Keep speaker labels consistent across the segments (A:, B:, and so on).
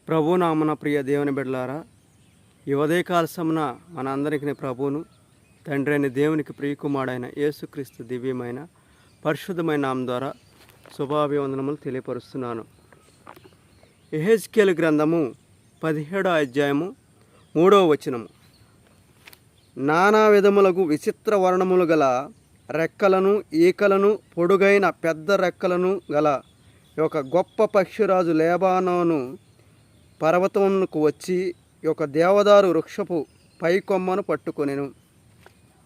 A: ప్రభునామన ప్రియ దేవుని బిడ్డలారా, ఈ ఉదయకాల సమన మన అందరికి ప్రభువును తండ్రి అయిన దేవునికి ప్రియకుమారుడైన యేసుక్రీస్తు దివ్యమైన పరిశుద్ధమైన నామం ద్వారా శుభాభివందనములు తెలియపరుస్తున్నాను. యెహెజ్కేలు గ్రంథము 17వ అధ్యాయము 3వ వచనము. నానా విధములకు విచిత్ర వర్ణములు గల రెక్కలను, ఈకలను, పొడుగైన పెద్ద రెక్కలను గల ఒక గొప్ప పక్షిరాజు లేబానోను పర్వతమునకు వచ్చి ఒక దేవదారు వృక్షపు పైకొమ్మను పట్టుకొనెను.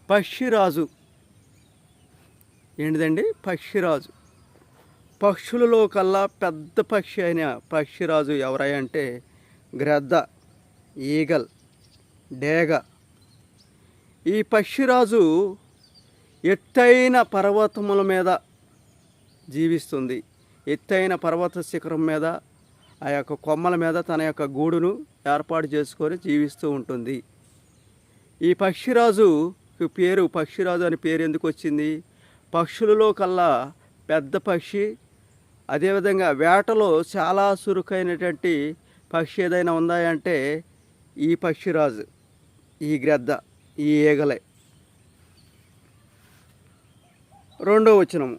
A: పక్షిరాజు ఏంటిదండి? పక్షిరాజు. పక్షులలో కల్లా పెద్ద పక్షి అయిన పక్షిరాజు ఎవరై అంటే గ్రద్ద, ఈగల్, డేగ. ఈ పక్షిరాజు ఎత్తైన పర్వతముల మీద జీవిస్తుంది. ఎత్తైన పర్వత శిఖరం మీద, ఆ యొక్క కొమ్మల మీద తన యొక్క గూడును ఏర్పాటు చేసుకొని జీవిస్తూ ఉంటుంది. ఈ పక్షిరాజు పేరు పక్షిరాజు అని పేరు ఎందుకు వచ్చింది? పక్షులలో కల్లా పెద్ద పక్షి. అదేవిధంగా వేటలో చాలా చురుకైనటువంటి పక్షి ఏదైనా ఉందా అంటే ఈ పక్షిరాజు, ఈ గ్రద్ద, ఈ ఈగలే. 2వ వచనము.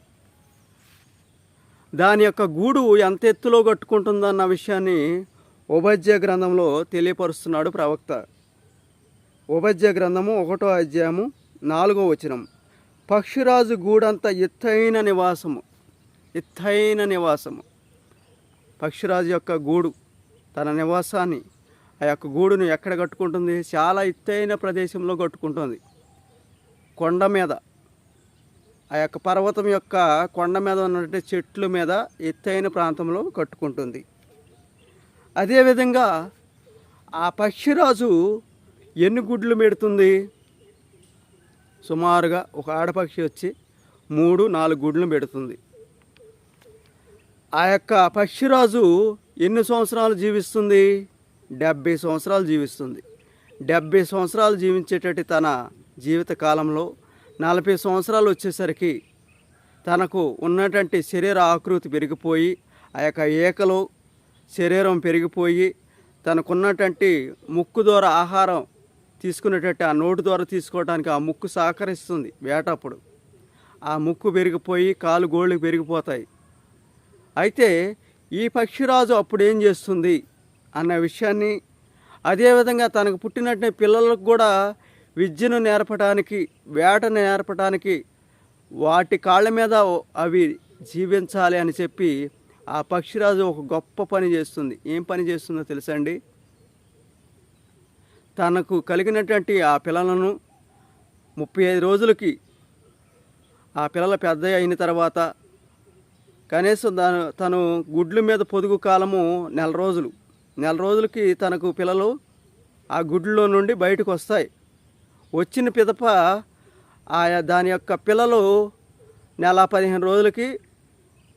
A: దాని యొక్క గూడు ఎంత ఎత్తులో కట్టుకుంటుందన్న విషయాన్ని ఓబద్య గ్రంథంలో తెలియపరుస్తున్నాడు ప్రవక్త. ఓబద్య గ్రంథము 1వ అధ్యాయము 4వ వచనం. పక్షిరాజు గూడంత ఎత్తైన నివాసము. ఎత్తైన నివాసము. పక్షిరాజు యొక్క గూడు, తన నివాసాన్ని, ఆ యొక్క గూడును ఎక్కడ కట్టుకుంటుంది? చాలా ఎత్తైన ప్రదేశంలో కట్టుకుంటుంది. కొండ మీద, ఆ యొక్క పర్వతం యొక్క కొండ మీద ఉన్నటువంటి చెట్ల మీద ఎత్తైన ప్రాంతంలో కట్టుకుంటుంది. అదేవిధంగా ఆ పక్షిరాజు ఎన్ని గుడ్లు పెడుతుంది? సుమారుగా ఒక ఆడపక్షి వచ్చి 3-4 గుడ్లు పెడుతుంది. ఆ యొక్క పక్షిరాజు ఎన్ని సంవత్సరాలు జీవిస్తుంది? 70 సంవత్సరాలు జీవిస్తుంది. 70 సంవత్సరాలు జీవించేటట్టు తన జీవిత కాలంలో 40 సంవత్సరాలు వచ్చేసరికి తనకు ఉన్నటువంటి శరీర ఆకృతి పెరిగిపోయి, ఆ యొక్క ఏకలో శరీరం పెరిగిపోయి, తనకున్నటువంటి ముక్కు ద్వారా ఆహారం తీసుకునేటట్టు ఆ నోటు ద్వారా తీసుకోవడానికి ఆ ముక్కు సహకరిస్తుంది వేటప్పుడు. ఆ ముక్కు పెరిగిపోయి కాలు గోళ్ళు పెరిగిపోతాయి. అయితే ఈ పక్షిరాజు అప్పుడు ఏం చేస్తుంది అన్న విషయాన్ని, అదేవిధంగా తనకు పుట్టినట్టు పిల్లలకు కూడా విద్యను నేర్పడానికి, వేటను నేర్పడానికి, వాటి కాళ్ళ మీద అవి జీవించాలి అని చెప్పి ఆ పక్షిరాజు ఒక గొప్ప పని చేస్తుంది. ఏం పని చేస్తుందో తెలుసండి? తనకు కలిగినటువంటి ఆ పిల్లలను 35 రోజులకి ఆ పిల్లల పెద్ద అయిన తర్వాత కనీసం తను గుడ్ల మీద పొదుగు కాలము 1 రోజులు. 1 రోజులకి తనకు పిల్లలు ఆ గుడ్లలో నుండి బయటకు వస్తాయి. వచ్చిన పిదప దాని యొక్క పిల్లలు 15 రోజులకి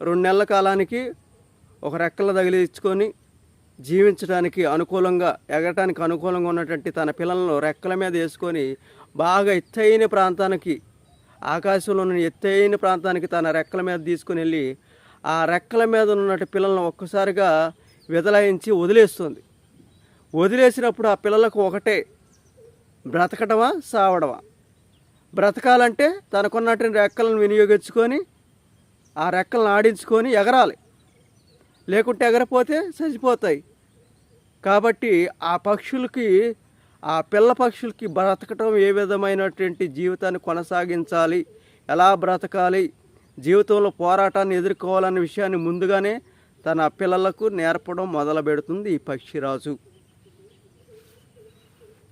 A: 2 నెలల కాలానికి ఒక రెక్కలు తగిలించుకొని జీవించడానికి అనుకూలంగా, ఎగరటానికి అనుకూలంగా ఉన్నటువంటి తన పిల్లలను రెక్కల మీద వేసుకొని బాగా ఎత్తైన ప్రాంతానికి, ఆకాశంలో ఉన్న ఎత్తైన ప్రాంతానికి తన రెక్కల మీద తీసుకొని వెళ్ళి ఆ రెక్కల మీద ఉన్నటువంటి పిల్లలను ఒక్కసారిగా విదలాయించి వదిలేస్తుంది. వదిలేసినప్పుడు ఆ పిల్లలకు ఒకటే, బ్రతకటమా సావడమా. బ్రతకాలంటే తనకున్నటువంటి రెక్కలను వినియోగించుకొని ఆ రెక్కలను ఆడించుకొని ఎగరాలి, లేకుంటే ఎగరపోతే చచ్చిపోతాయి. కాబట్టి ఆ పక్షులకి, ఆ పిల్ల పక్షులకి బ్రతకటం, ఏ విధమైనటువంటి జీవితాన్ని కొనసాగించాలి, ఎలా బ్రతకాలి, జీవితంలో పోరాటాన్ని ఎదుర్కోవాలనే విషయాన్ని ముందుగానే తన పిల్లలకు నేర్పడం మొదలు పెడుతుంది ఈ పక్షిరాజు.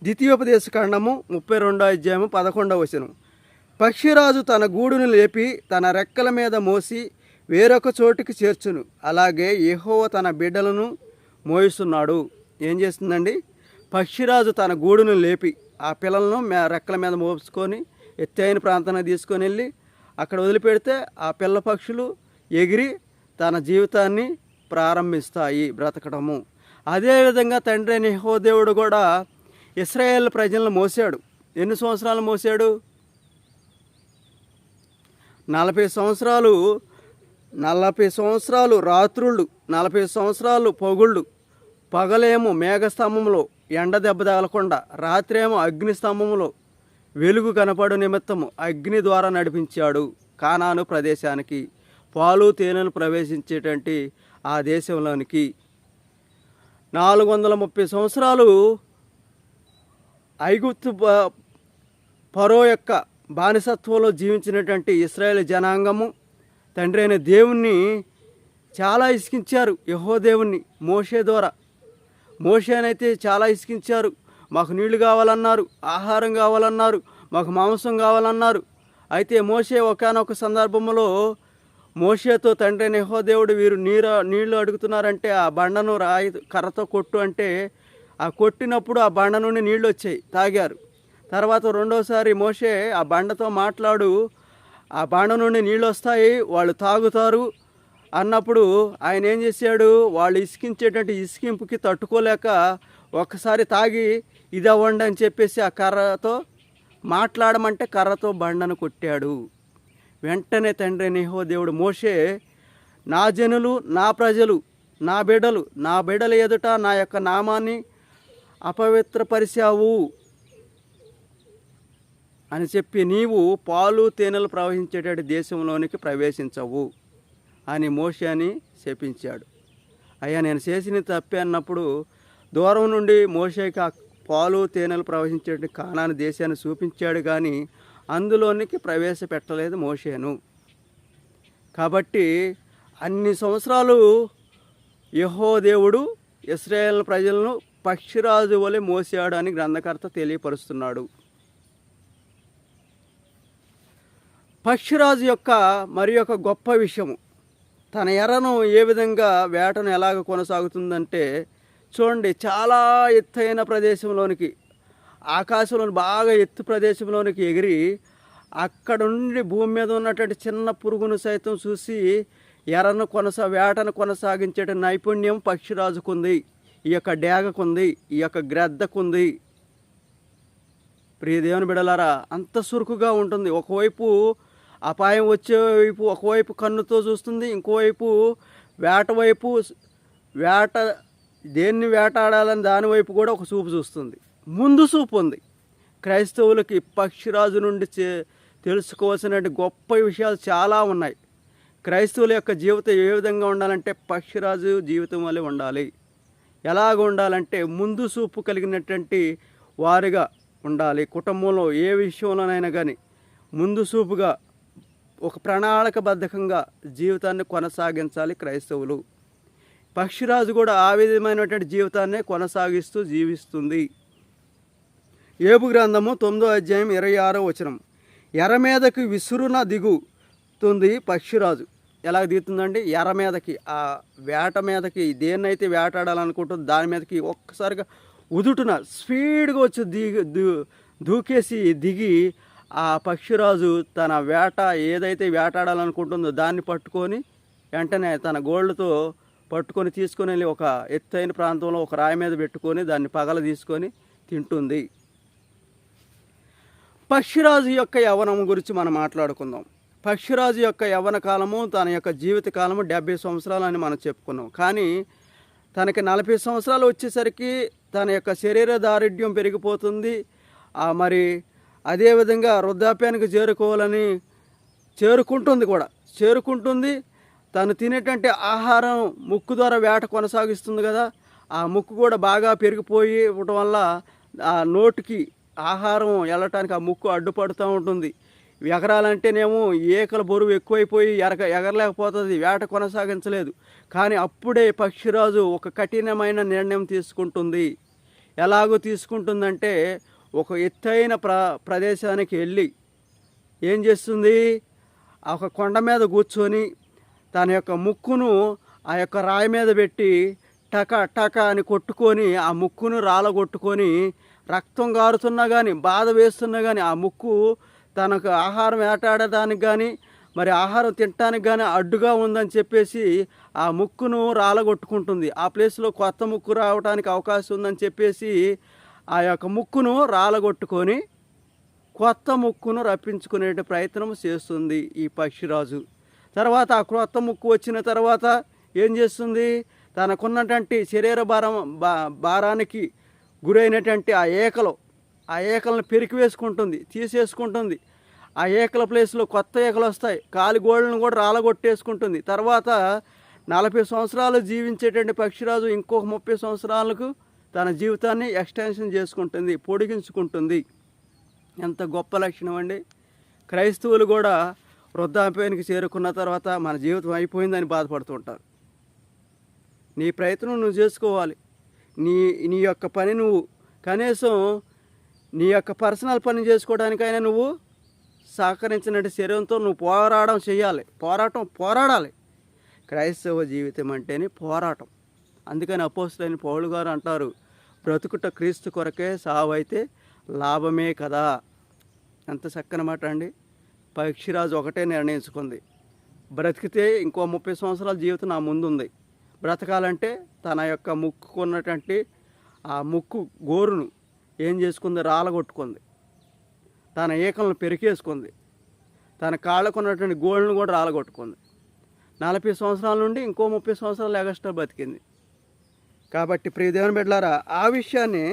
A: ద్వితీయోపదేశకాండము 32వ అధ్యాయము 11వ వచనం. పక్షిరాజు తన గూడును లేపి తన రెక్కల మీద మోసి వేరొక చోటుకి చేర్చును, అలాగే యెహోవా తన బిడ్డలను మోయిస్తున్నాడు. ఏం చేస్తుందండి? పక్షిరాజు తన గూడును లేపి ఆ పిల్లలను రెక్కల మీద మోసుకొని ఎత్తైన ప్రాంతానికి తీసుకొని వెళ్ళి అక్కడ వదిలిపెడితే ఆ పిల్ల పక్షులు ఎగిరి తన జీవితాన్ని ప్రారంభిస్తాయి, బ్రతకడము. అదేవిధంగా తండ్రి అయిన యెహోవా దేవుడు కూడా ఇశ్రాయేల్ ప్రజలను మోసాడు. ఎన్ని సంవత్సరాలు మోసాడు? 40 సంవత్సరాలు. 40 సంవత్సరాలు రాత్రుళ్ళు, 40 సంవత్సరాలు పగుళ్ళు పగలేమో మేఘస్తంభంలో ఎండ దెబ్బ తగలకుండా, రాత్రేమో అగ్నిస్తంభంలో వెలుగు కనపడు నిమిత్తము అగ్ని ద్వారా నడిపించాడు కానాను ప్రదేశానికి, పాలు తేనెలు ప్రవేశించేటువంటి ఆ దేశంలోనికి. 430 సంవత్సరాలు ఐగుప్తు ఫరో యొక్క బానిసత్వంలో జీవించినటువంటి ఇశ్రాయేలు జనాంగము తండ్రి అయిన దేవుణ్ణి చాలా ఇసికించారు. యెహోవా దేవుణ్ణి మోషే ద్వారా. మోషేనైతే చాలా ఇసికించారు. మాకు నీళ్లు కావాలన్నారు, ఆహారం కావాలన్నారు, మాకు మాంసం కావాలన్నారు. అయితే మోషే ఒకానొక సందర్భంలో మోషేతో తండ్రి అయిన యెహోవా దేవుడు వీరు నీళ్లు అడుగుతున్నారంటే ఆ బండను రాయి కర్రతో కొట్టు అంటే ఆ కొట్టినప్పుడు ఆ బండ నుండి నీళ్ళు వచ్చాయి, తాగారు. తర్వాత రెండోసారి మోషే ఆ బండతో మాట్లాడు, ఆ బండ నుండి నీళ్ళు వస్తాయి, వాళ్ళు తాగుతారు అన్నప్పుడు ఆయన ఏం చేశాడు, వాళ్ళు ఇసికించేటట్టు ఇసికింపుకి తట్టుకోలేక ఒక్కసారి తాగి ఇది అవ్వండి అని చెప్పేసి ఆ కర్రతో మాట్లాడమంటే కర్రతో బండను కొట్టాడు. వెంటనే తండ్రి యెహోవా దేవుడు మోషే, నా జనులు, నా ప్రజలు, నా బిడ్డల ఎదుట నా యొక్క నామాన్ని అపవిత్రపరిచావు అని చెప్పి నీవు పాలు తేనెలు ప్రవహించేటటువంటి దేశంలోనికి ప్రవేశించవు అని మోషేని శపించాడు. అయ్యా నేను చేసిన తప్పే అన్నప్పుడు దూరం నుండి మోషేకి ఆ పాలు తేనెలు ప్రవహించేటువంటి కానాను దేశాన్ని చూపించాడు, కానీ అందులోనికి ప్రవేశపెట్టలేదు మోషేను. కాబట్టి అన్ని సంవత్సరాలు యెహోవా దేవుడు ఇశ్రాయేలు ప్రజలను పక్షిరాజు వలె మోసాడు అని గ్రంథకర్త తెలియపరుస్తున్నాడు. పక్షిరాజు యొక్క మరి ఒక గొప్ప విషయము, తన ఎరను ఏ విధంగా వేటను ఎలాగ కొనసాగుతుందంటే చూడండి, చాలా ఎత్తైన ప్రదేశంలోనికి, ఆకాశంలోని బాగా ఎత్తు ప్రదేశంలోనికి ఎగిరి అక్కడ నుండి భూమి మీద ఉన్నటువంటి చిన్న పురుగును సైతం చూసి వేటను కొనసాగించే నైపుణ్యం పక్షిరాజుకుంది, ఈ యొక్క డేగకుంది, ఈ యొక్క గ్రద్దకుంది. ప్రియ దేవుని బిడలారా, అంత సురుకుగా ఉంటుంది. ఒకవైపు అపాయం వచ్చే వైపు ఒకవైపు కన్నుతో చూస్తుంది, ఇంకోవైపు వేట దేన్ని వేటాడాలని దానివైపు కూడా ఒక చూపు చూస్తుంది. ముందు చూపు ఉంది. క్రైస్తవులకి పక్షిరాజు నుండి తెలుసుకోవాల్సిన గొప్ప విషయాలు చాలా ఉన్నాయి. క్రైస్తవుల యొక్క జీవితం ఏ విధంగా ఉండాలంటే పక్షిరాజు జీవితం వల్లే ఉండాలి. ఎలాగ ఉండాలంటే ముందు చూపు కలిగినటువంటి వారిగా ఉండాలి. కుటుంబంలో ఏ విషయంలోనైనా కానీ ముందు చూపుగా ఒక ప్రణాళికబద్ధకంగా జీవితాన్ని కొనసాగించాలి క్రైస్తవులు. పక్షిరాజు కూడా ఆ విధమైనటువంటి జీవితాన్ని కొనసాగిస్తూ జీవిస్తుంది. యోబు గ్రంథము 9వ అధ్యాయం 26వ వచనం, ఎర్ర మీదకి విసురున దిగుతుంది పక్షిరాజు. ఎలాగ దిగుతుందండి? ఎర్ర మీదకి, ఆ వేట మీదకి, దేన్నైతే వేటాడాలనుకుంటుందో దాని మీదకి ఒక్కసారిగా ఉదుటున స్పీడ్గా వచ్చి దూకేసి దిగి ఆ పక్షిరాజు తన ఏదైతే వేటాడాలనుకుంటుందో దాన్ని పట్టుకొని వెంటనే తన గోళ్ళతో పట్టుకొని తీసుకొని వెళ్ళి ఒక ఎత్తైన ప్రాంతంలో ఒక రాయి మీద పెట్టుకొని దాన్ని పగల తీసుకొని తింటుంది. పక్షిరాజు యొక్క యవ్వనం గురించి మనం మాట్లాడుకుందాం. పక్షిరాజు యొక్క యవ్వన కాలము, తన యొక్క జీవిత కాలము 70 సంవత్సరాలు అని మనం చెప్పుకున్నాం. కానీ తనకి 40 సంవత్సరాలు వచ్చేసరికి తన యొక్క శరీర దారుఢ్యం పెరిగిపోతుంది. మరి అదేవిధంగా వృద్ధాప్యానికి చేరుకుంటుంది. తను తినేటంటే ఆహారం ముక్కు ద్వారా వేట కొనసాగిస్తుంది కదా, ఆ ముక్కు కూడా బాగా పెరిగిపోయి ఉండటం వల్ల ఆ నోటికి ఆహారం వెళ్ళటానికి ఆ ముక్కు అడ్డుపడుతూ ఉంటుంది. ఎగరాలంటేనేమో ఏకల బరువు ఎక్కువైపోయి ఎగరలేకపోతుంది, వేట కొనసాగించలేదు. కానీ అప్పుడే పక్షిరాజు ఒక కఠినమైన నిర్ణయం తీసుకుంటుంది. ఎలాగో తీసుకుంటుందంటే ఒక ఎత్తైన ప్రదేశానికి వెళ్ళి ఏం చేస్తుంది, ఒక కొండ మీద కూర్చొని తన యొక్క ముక్కును ఆ యొక్క రాయి మీద పెట్టి టక అని కొట్టుకొని ఆ ముక్కును రాలగొట్టుకొని రక్తం గారుతున్నా కానీ బాధ వేస్తున్నా కానీ ఆ ముక్కు తనకు ఆహారం వేటాడడానికి కానీ మరి ఆహారం తినడానికి కానీ అడ్డుగా ఉందని చెప్పేసి ఆ ముక్కును రాలగొట్టుకుంటుంది. ఆ ప్లేస్లో కొత్త ముక్కు రావడానికి అవకాశం ఉందని చెప్పేసి ఆ యొక్క ముక్కును రాలగొట్టుకొని కొత్త ముక్కును రప్పించుకునే ప్రయత్నం చేస్తుంది ఈ పక్షిరాజు. తర్వాత ఆ కొత్త ముక్కు వచ్చిన తర్వాత ఏం చేస్తుంది, తనకున్నటువంటి శరీర భారానికి గురైనటువంటి ఆ ఏకలను పెరికి వేసుకుంటుంది, తీసేసుకుంటుంది. ఆ ఏకల ప్లేస్లో కొత్త ఏకలు వస్తాయి. కాలి గోళ్ళను కూడా రాలగొట్టేసుకుంటుంది. తర్వాత 40 సంవత్సరాలు జీవించేటువంటి పక్షిరాజు ఇంకొక 30 సంవత్సరాలకు తన జీవితాన్ని ఎక్స్టెన్షన్ చేసుకుంటుంది, పొడిగించుకుంటుంది. ఎంత గొప్ప లక్షణం అండి. క్రైస్తవులు కూడా వృద్ధాప్యానికి చేరుకున్న తర్వాత మన జీవితం అయిపోయిందని బాధపడుతుంటారు. నీ ప్రయత్నం నువ్వు చేసుకోవాలి. నీ యొక్క పని నువ్వు కనీసం నీ యొక్క పర్సనల్ పని చేసుకోవడానికైనా నువ్వు సహకరించినట్టు శరీరంతో నువ్వు పోరాడాలి. క్రైస్తవ జీవితం అంటేనే పోరాటం. అందుకని అపోస్తలుడైన పౌలు గారు అంటారు, బ్రతుకుట క్రీస్తు కొరకే, సావైతే లాభమే కదా. ఎంత చక్కని మాట అండి. పక్షిరాజు ఒకటే నిర్ణయించుకుంది, బ్రతికితే ఇంకో 30 సంవత్సరాల జీవితం నా ముందు ఉంది. బ్రతకాలంటే తన యొక్క ముక్కుకున్నటువంటి ఆ ముక్కు గోరును ఏం చేసుకుంది, రాలగొట్టుకుంది. తన ఏకలను పెరికేసుకుంది. తన కాళ్ళకున్నటువంటి గోళ్ళను కూడా రాలగొట్టుకుంది. 40 సంవత్సరాల నుండి ఇంకో 30 సంవత్సరాలు ఎగస్ట్రా బతికింది. కాబట్టి ప్రియ దేవుని బిడ్డలారా, ఆ విషయాన్ని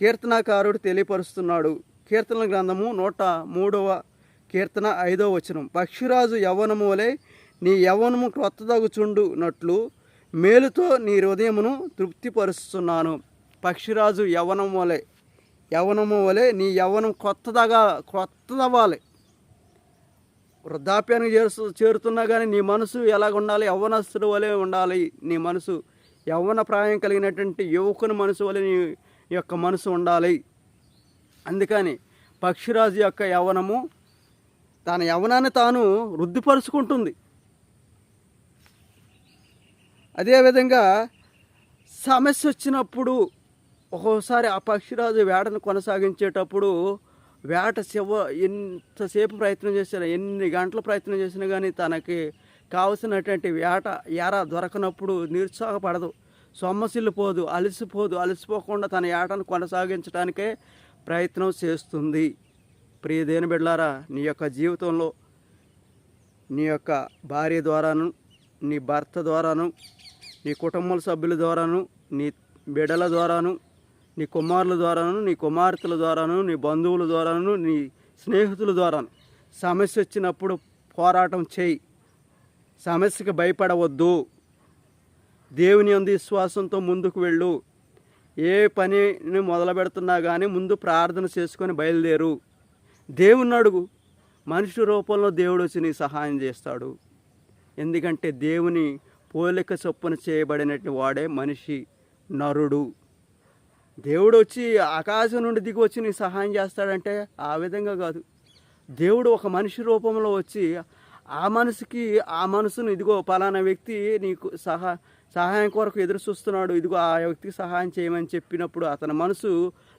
A: కీర్తనాకారుడు తెలియపరుస్తున్నాడు. కీర్తనల గ్రంథము 103వ కీర్తన 5వ వచనం, పక్షిరాజు యవ్వనము వలె నీ యవ్వనము క్రొత్తదగుచుండునట్లు మేలుతో నీ హృదయమును తృప్తిపరుస్తున్నాను. పక్షిరాజు యవ్వనము వలె నీ యవ్వనం క్రొత్తదవ్వాలి. వృద్ధాప్యానికి చేరుతున్నా కానీ నీ మనసు ఎలాగ ఉండాలి? యవ్వనస్తుడు వలె ఉండాలి. నీ మనసు యవ్వన ప్రాయం కలిగినటువంటి యువకుని మనసు వలె నీ యొక్క మనసు ఉండాలి. అందుకని పక్షిరాజు యొక్క యవ్వనము తన యవ్వనాన్ని తాను వృద్ధిపరుచుకుంటుంది. అదేవిధంగా సమస్య వచ్చినప్పుడు ఒక్కోసారి ఆ పక్షిరాజు వేటను కొనసాగించేటప్పుడు ఎంతసేపు ప్రయత్నం చేసినా, ఎన్ని గంటలు ప్రయత్నం చేసినా కానీ తనకి కావలసినటువంటి ఎర దొరకనప్పుడు నిరుత్సాహపడదు, సొమ్మసిల్లిపోదు, అలసిపోకుండా తన వేటను కొనసాగించడానికే ప్రయత్నం చేస్తుంది. ప్రియ దేవుని బిడ్డలారా, నీ యొక్క జీవితంలో నీ యొక్క భార్య ద్వారాను, నీ భర్త ద్వారాను, నీ కుటుంబ సభ్యుల ద్వారాను, నీ బిడ్డల ద్వారాను, నీ కుమారుల ద్వారాను, నీ కుమార్తెల ద్వారాను, నీ బంధువుల ద్వారాను, నీ స్నేహితుల ద్వారాను సమస్య వచ్చినప్పుడు పోరాటం చేయి. సమస్యకు భయపడవద్దు. దేవుని యందు విశ్వాసంతో ముందుకు వెళ్ళు. ఏ పనిని మొదలు పెడుతున్నా కానీ ముందు ప్రార్థన చేసుకొని బయలుదేరు. దేవుని అడుగు. మనిషి రూపంలో దేవుడు వచ్చి నీ సహాయం చేస్తాడు. ఎందుకంటే దేవుని పోలిక చొప్పున చేయబడినట్టు వాడే మనిషి, నరుడు. దేవుడు వచ్చి ఆకాశం నుండి దిగి వచ్చి నీ సహాయం చేస్తాడంటే ఆ విధంగా కాదు. దేవుడు ఒక మనిషి రూపంలో వచ్చి ఆ మనసును ఇదిగో పలానా వ్యక్తి నీకు సహాయం కొరకు ఎదురు చూస్తున్నాడు, ఇదిగో ఆ వ్యక్తికి సహాయం చేయమని చెప్పినప్పుడు అతని మనసు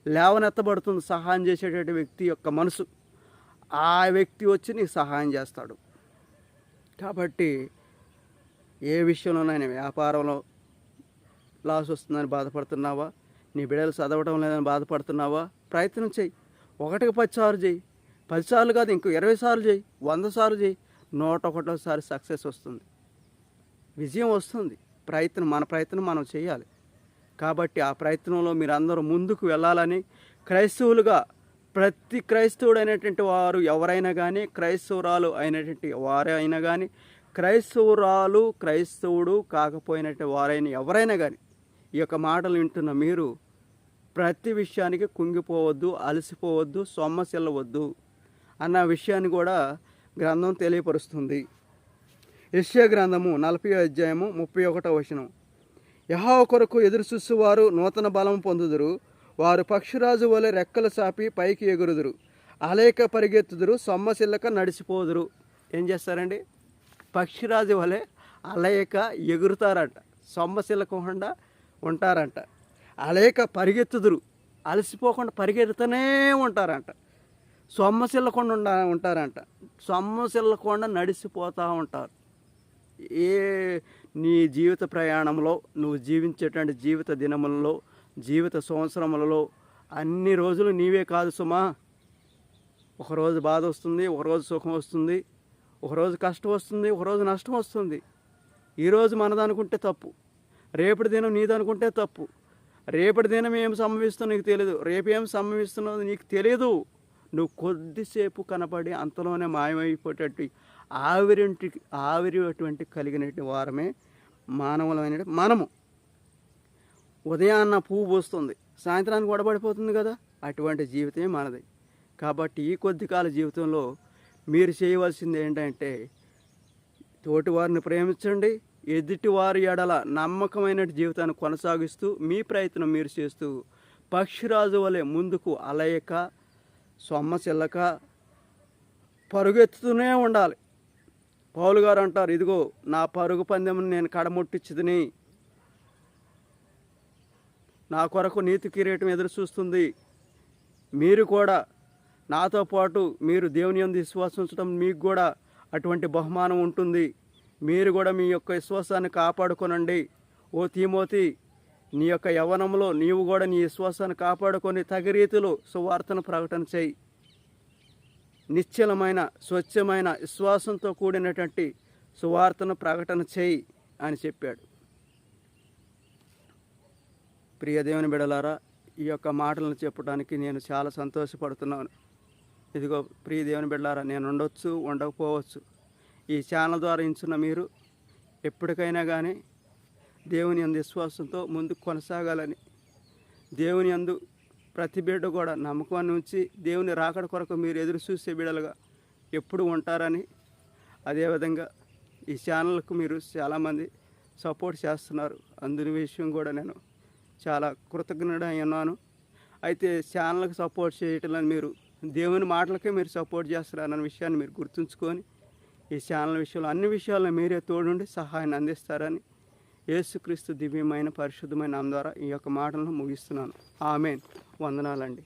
A: లేవనెత్తబడుతుంది. సహాయం చేసేటటువంటి వ్యక్తి యొక్క మనసు, ఆ వ్యక్తి వచ్చి నీకు సహాయం చేస్తాడు. కాబట్టి ఏ విషయంలోనైనా, వ్యాపారంలో లాస్ వస్తుందని బాధపడుతున్నావా, నీ బిడ్డలు చదవడం లేదని బాధపడుతున్నావా, ప్రయత్నం చేయి. 1కి 10 సార్లు చేయి. 10 సార్లు కాదు, ఇంకో 20 సార్లు చేయి, 100 సార్లు చేయి. 101సారి సక్సెస్ వస్తుంది, విజయం వస్తుంది. మన ప్రయత్నం మనం చేయాలి. కాబట్టి ఆ ప్రయత్నంలో మీరు అందరూ ముందుకు వెళ్ళాలని క్రైస్తవులుగా, ప్రతి క్రైస్తవుడు అయినటువంటి వారు ఎవరైనా కానీ, క్రైస్తవురాలు అయినటువంటి వారైనా కానీ, క్రైస్తవుడు కాకపోయినటువంటి వారైనా ఎవరైనా కానీ ఈ యొక్క మాటలు వింటున్న మీరు ప్రతి విషయానికి కుంగిపోవద్దు, అలసిపోవద్దు, సొమ్మసిల్లవద్దు అన్న విషయాన్ని కూడా గ్రంథం తెలియపరుస్తుంది. యెషయా గ్రంథము 40వ అధ్యాయము 31వ వచనం, యెహోవా కొరకు ఎదురు చూసేవారు నూతన బలం పొందుదురు, వారు పక్షిరాజు వలె రెక్కలు చాపి పైకి ఎగురుదురు, అలేక పరిగెత్తుదురు, సొమ్మసిల్లక నడిచిపోదురు. ఏం చేస్తారండి? పక్షిరాజు వలె అలయక ఎగురుతారంట, సొమ్మసిల్లకుండా ఉంటారంట. అలేక పరిగెత్తుదురు, అలసిపోకుండా పరిగెడుతూనే ఉంటారంట. సొమ్మసిల్లకుండా ఉంటారంట, సొమ్మసిల్లకుండా నడిచిపోతూ ఉంటారు. నీ జీవిత ప్రయాణంలో, నువ్వు జీవించేటువంటి జీవిత దినములలో, జీవిత సంవత్సరములలో అన్ని రోజులు నీవే కాదు సుమా. ఒకరోజు బాధ వస్తుంది, ఒకరోజు సుఖం వస్తుంది, ఒకరోజు కష్టం వస్తుంది, ఒకరోజు నష్టం వస్తుంది. ఈరోజు మనదనుకుంటే తప్పు, రేపటి దినం నీదనుకుంటే తప్పు. రేపటి దినం ఏం సంభవిస్తుందో నీకు తెలియదు. రేపు ఏం సంభవిస్తున్నదో నీకు తెలియదు. నువ్వు కొద్దిసేపు కనపడి అంతలోనే మాయమైపోయేటట్టు ఆవిరి అటువంటి కలిగినటువంటి వారమే మానవులమైన మనము. ఉదయాన్న పువ్వు పూస్తుంది, సాయంత్రానికి వడబడిపోతుంది కదా, అటువంటి జీవితమే మనది. కాబట్టి ఈ కొద్ది కాల జీవితంలో మీరు చేయవలసింది ఏంటంటే తోటివారిని ప్రేమించండి, ఎదుటివారి ఎడల నమ్మకమైన జీవితాన్ని కొనసాగిస్తూ మీ ప్రయత్నం మీరు చేస్తూ పక్షిరాజు వలె ముందుకు అలయక సొమ్మసిల్లక పరుగెత్తుతూనే ఉండాలి. పౌలు గారు అంటారు, ఇదిగో నా పరుగు పందెం నేను కడముట్టించిదిని, నా కొరకు నీతి కిరీటం ఎదురు చూస్తుంది. మీరు కూడా నాతో పాటు మీరు దేవుని యందు విశ్వాసం ఉంచడం మీకు కూడా అటువంటి బహుమానం ఉంటుంది. మీరు కూడా మీ యొక్క విశ్వాసాన్ని కాపాడుకోనండి. ఓ తిమోతి, నీ యొక్క యవ్వనంలో నీవు కూడా నీ విశ్వాసాన్ని కాపాడుకొని తగి రీతిలో సువార్తను ప్రకటన చేయి. నిశ్చలమైన స్వచ్ఛమైన విశ్వాసంతో కూడినటువంటి సువార్తను ప్రకటన చేయి అని చెప్పాడు. ప్రియ దేవుని బిడ్డలారా, ఈ యొక్క మాటలను చెప్పడానికి నేను చాలా సంతోషపడుతున్నాను. ఇదిగో ప్రియ దేవుని బిడ్డలారా, నేను ఉండొచ్చు, ఉండకపోవచ్చు. ఈ ఛానల్ ద్వారా ఇచ్చిన మీరు ఎప్పటికైనా కానీ దేవుని యందు విశ్వాసంతో ముందుకు కొనసాగాలని, దేవుని యందు ప్రతి బిడ్డ కూడా నమ్మకాన్ని ఉంచి దేవుని రాకడ కొరకు మీరు ఎదురు చూసే బిడ్డలుగా ఎప్పుడు ఉంటారని, అదేవిధంగా ఈ ఛానల్కు మీరు చాలామంది సపోర్ట్ చేస్తున్నారు. అందుని విషయం కూడా నేను చాలా కృతజ్ఞుడై ఉన్నాను. అయితే ఛానల్కి సపోర్ట్ చేయటం మీరు దేవుని మాటలకే మీరు సపోర్ట్ చేస్తున్నారన్న విషయాన్ని మీరు గుర్తుంచుకొని ఈ ఛానల్ విషయంలో అన్ని విషయాల్లో మీరే తోడుండి సహాయాన్ని అందిస్తారని యేసుక్రీస్తు దివ్యమైన పరిశుద్ధమైన నామం ద్వారా ఈ యొక్క మాటలను ముగిస్తున్నాను. ఆమేన్. వందనాలండి.